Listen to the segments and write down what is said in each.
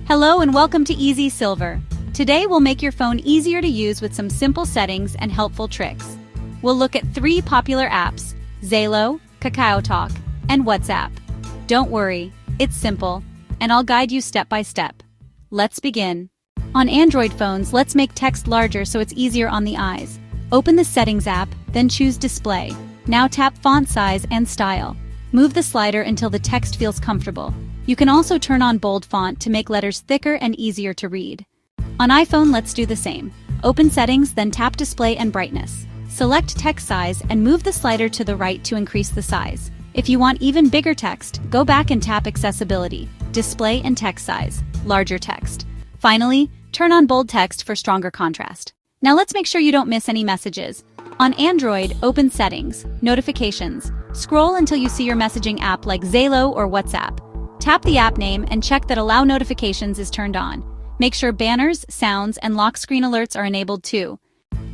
Hello and welcome to EZSilver. Today we'll make your phone easier to use with some simple settings and helpful tricks. We'll look at 3 popular apps: Zalo, KakaoTalk, and WhatsApp. Don't worry, it's simple, and I'll guide you step by step. Let's begin. On Android phones, let's make text larger so it's easier on the eyes. Open the Settings app, then choose Display. Now tap Font Size and Style. Move the slider until the text feels comfortable. You can also turn on bold font to make letters thicker and easier to read. On iPhone, let's do the same. Open Settings, then tap Display and Brightness. Select Text Size and move the slider to the right to increase the size. If you want even bigger text, go back and tap Accessibility, Display and Text Size, larger text. Finally, turn on bold text for stronger contrast. Now let's make sure you don't miss any messages. On Android, open Settings, Notifications. Scroll until you see your messaging app like Zalo or WhatsApp. Tap the app name and check that Allow Notifications is turned on. Make sure banners, sounds, and lock screen alerts are enabled too.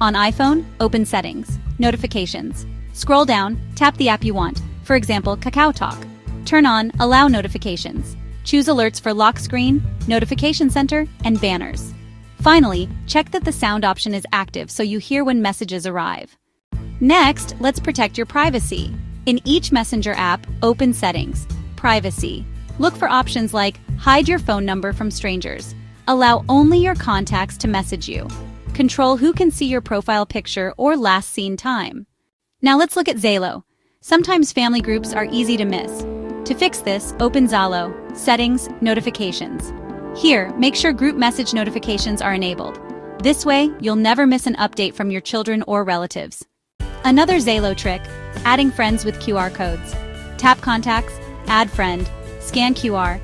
On iPhone, open Settings, Notifications. Scroll down, tap the app you want, for example, KakaoTalk. Turn on Allow Notifications. Choose alerts for lock screen, notification center, and banners. Finally, check that the sound option is active so you hear when messages arrive. Next, let's protect your privacy. In each Messenger app, open Settings, Privacy. Look for options like Hide your phone number from strangers. Allow only your contacts to message you. Control who can see your profile picture or last seen time. Now let's look at Zalo. Sometimes family groups are easy to miss. To fix this, open Zalo, Settings, Notifications. Here, make sure group message notifications are enabled. This way, you'll never miss an update from your children or relatives. Another Zalo trick, adding friends with QR codes. Tap Contacts, Add Friend, scan QR.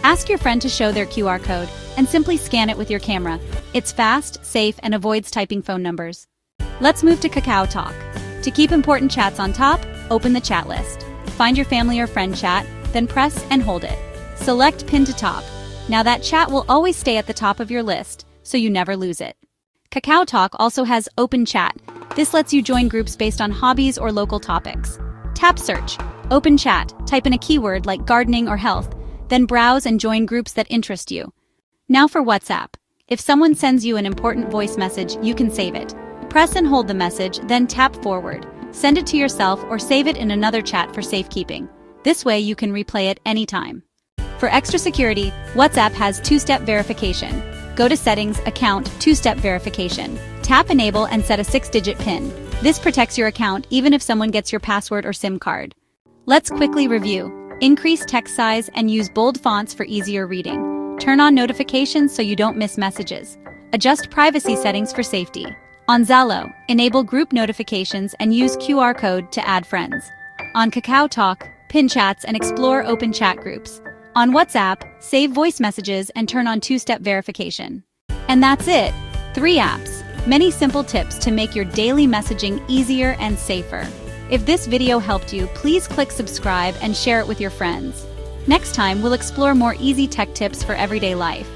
Ask your friend to show their QR code and simply scan it with your camera. It's fast, safe, and avoids typing phone numbers. Let's move to KakaoTalk. To keep important chats on top, open the chat list. Find your family or friend chat, then press and hold it. Select Pin to Top. Now that chat will always stay at the top of your list, so you never lose it. KakaoTalk also has Open Chat. This lets you join groups based on hobbies or local topics. Tap Search. Open Chat. Type in a keyword like gardening or health, then browse and join groups that interest you. Now for WhatsApp. If someone sends you an important voice message, you can save it. Press and hold the message, then tap Forward. Send it to yourself or save it in another chat for safekeeping. This way you can replay it anytime. For extra security, WhatsApp has 2-step verification. Go to Settings, Account, 2-step verification. Tap Enable and set a 6-digit PIN. This protects your account even if someone gets your password or SIM card. Let's quickly review. Increase text size and use bold fonts for easier reading. Turn on notifications so you don't miss messages. Adjust privacy settings for safety. On Zalo, enable group notifications and use QR code to add friends. On KakaoTalk, pin chats and explore open chat groups. On WhatsApp, save voice messages and turn on 2-step verification. And that's it! 3 apps. Many simple tips to make your daily messaging easier and safer. If this video helped you, please click subscribe and share it with your friends. Next time, we'll explore more easy tech tips for everyday life.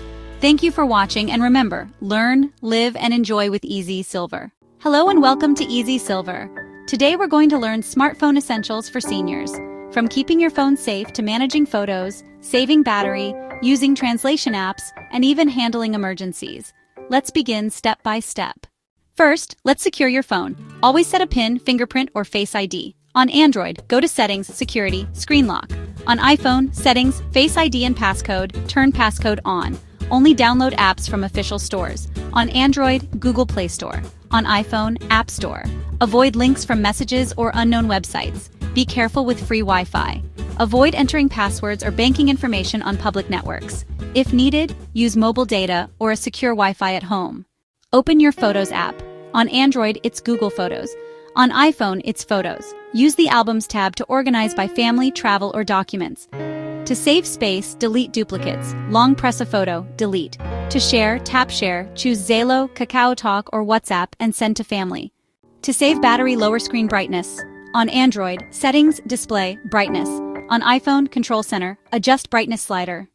Thank you for watching, and remember, learn, live, and enjoy with EZSilver. Hello and welcome to EZSilver. Today we're going to learn smartphone essentials for seniors. From keeping your phone safe to managing photos, saving battery, using translation apps, and even handling emergencies. Let's begin step by step. First, let's secure your phone. Always set a PIN, fingerprint, or Face ID. On Android, go to Settings, Security, Screen Lock. On iPhone, Settings, Face ID and Passcode, turn passcode on. Only download apps from official stores. On Android, Google Play Store. On iPhone, App Store. Avoid links from messages or unknown websites. Be careful with free Wi-Fi. Avoid entering passwords or banking information on public networks. If needed, use mobile data or a secure Wi-Fi at home. Open your Photos app. On Android, it's Google Photos. On iPhone, it's Photos. Use the Albums tab to organize by family, travel, or documents. To save space, delete duplicates. Long press a photo, delete. To share, tap Share, choose Zalo, KakaoTalk, or WhatsApp and send to family. To save battery, lower screen brightness. On Android, Settings, Display, Brightness. On iPhone, Control Center, adjust brightness slider.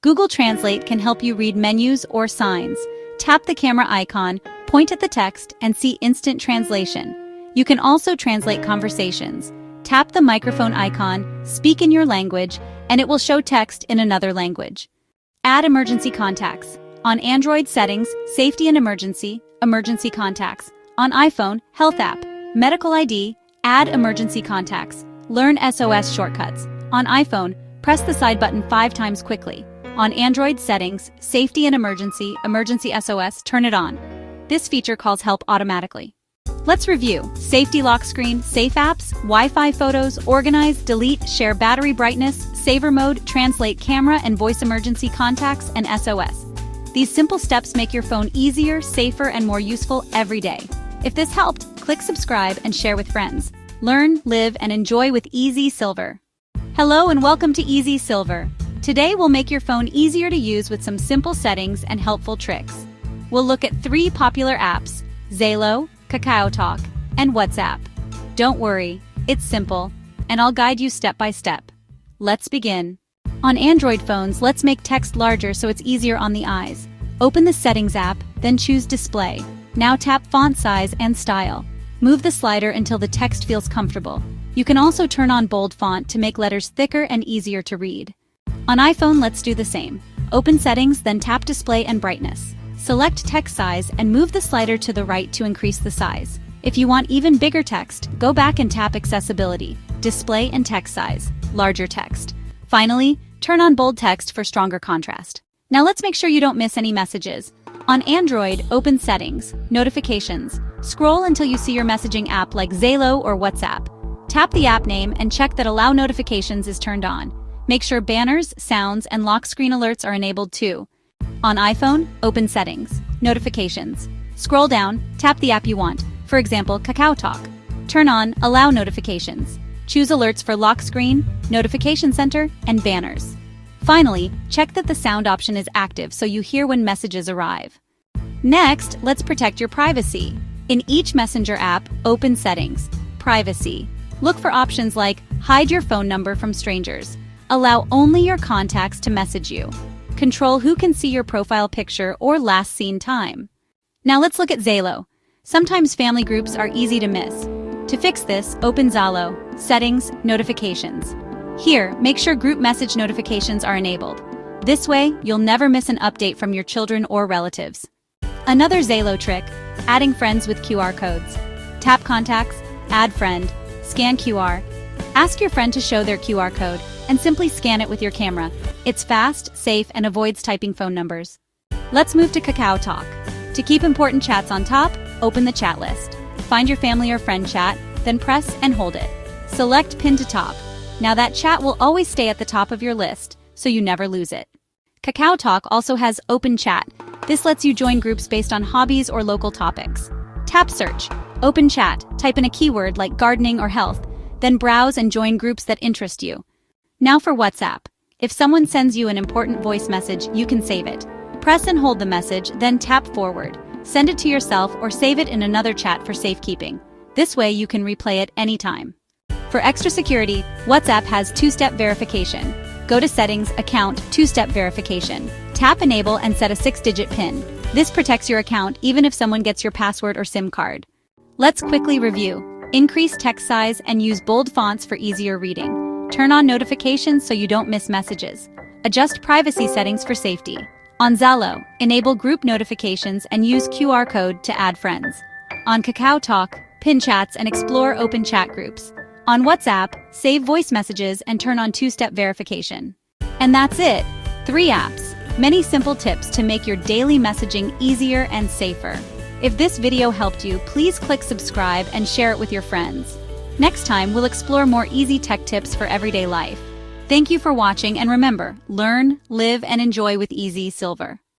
Google Translate can help you read menus or signs. Tap the camera icon, point at the text, and see instant translation. You can also translate conversations. Tap the microphone icon, speak in your language, and it will show text in another language. Add emergency contacts. On Android, settings, safety and emergency contacts. On iPhone, health app, medical ID, add emergency contacts. Learn SOS shortcuts. On iPhone, press the side button 5 times quickly. On Android, settings, safety and emergency SOS, turn it on. This feature calls help automatically. Let's review. Safety lock screen, safe apps, Wi-Fi photos, organize, delete, share battery brightness, saver mode, translate camera and voice emergency contacts, and SOS. These simple steps make your phone easier, safer, and more useful every day. If this helped, click subscribe and share with friends. Learn, live, and enjoy with EZSilver. Hello and welcome to EZSilver. Today we'll make your phone easier to use with some simple settings and helpful tricks. We'll look at 3 popular apps: Zalo, KakaoTalk, and WhatsApp. Don't worry, it's simple, and I'll guide you step by step. Let's begin. On Android phones, let's make text larger so it's easier on the eyes. Open the Settings app, then choose Display. Now tap Font Size and Style. Move the slider until the text feels comfortable. You can also turn on bold font to make letters thicker and easier to read. On iPhone, let's do the same. Open Settings, then tap Display and Brightness. Select text size and move the slider to the right to increase the size. If you want even bigger text, go back and tap Accessibility, Display and Text Size, larger text. Finally, turn on bold text for stronger contrast. Now let's make sure you don't miss any messages. On Android, open Settings, Notifications. Scroll until you see your messaging app like Zalo or WhatsApp. Tap the app name and check that Allow Notifications is turned on. Make sure banners, sounds, and lock screen alerts are enabled too. On iPhone, open Settings, Notifications. Scroll down, tap the app you want, for example, KakaoTalk. Turn on Allow Notifications. Choose alerts for lock screen, notification center, and banners. Finally, check that the sound option is active so you hear when messages arrive. Next, let's protect your privacy. In each Messenger app, open Settings, Privacy. Look for options like Hide your phone number from strangers. Allow only your contacts to message you. Control who can see your profile picture or last seen time. Now let's look at Zalo. Sometimes family groups are easy to miss. To fix this, open Zalo, Settings, Notifications. Here, make sure group message notifications are enabled. This way, you'll never miss an update from your children or relatives. Another Zalo trick, adding friends with QR codes. Tap Contacts, Add Friend, scan QR. Ask your friend to show their QR code, and simply scan it with your camera. It's fast, safe, and avoids typing phone numbers. Let's move to KakaoTalk. To keep important chats on top, open the chat list. Find your family or friend chat, then press and hold it. Select Pin to Top. Now that chat will always stay at the top of your list, so you never lose it. KakaoTalk also has Open Chat. This lets you join groups based on hobbies or local topics. Tap Search, Open Chat, type in a keyword like gardening or health, then browse and join groups that interest you. Now for WhatsApp. If someone sends you an important voice message, you can save it. Press and hold the message, then tap Forward. Send it to yourself or save it in another chat for safekeeping. This way you can replay it anytime. For extra security, WhatsApp has 2-step verification. Go to Settings, Account, 2-step verification. Tap Enable and set a 6-digit PIN. This protects your account even if someone gets your password or SIM card. Let's quickly review. Increase text size and use bold fonts for easier reading. Turn on notifications so you don't miss messages. Adjust privacy settings for safety. On Zalo, enable group notifications and use QR code to add friends. On KakaoTalk, pin chats and explore open chat groups. On WhatsApp, save voice messages and turn on 2-step verification. And that's it! 3 apps. Many simple tips to make your daily messaging easier and safer. If this video helped you, please click subscribe and share it with your friends. Next time, we'll explore more easy tech tips for everyday life. Thank you for watching, and remember, learn, live, and enjoy with EZSilver.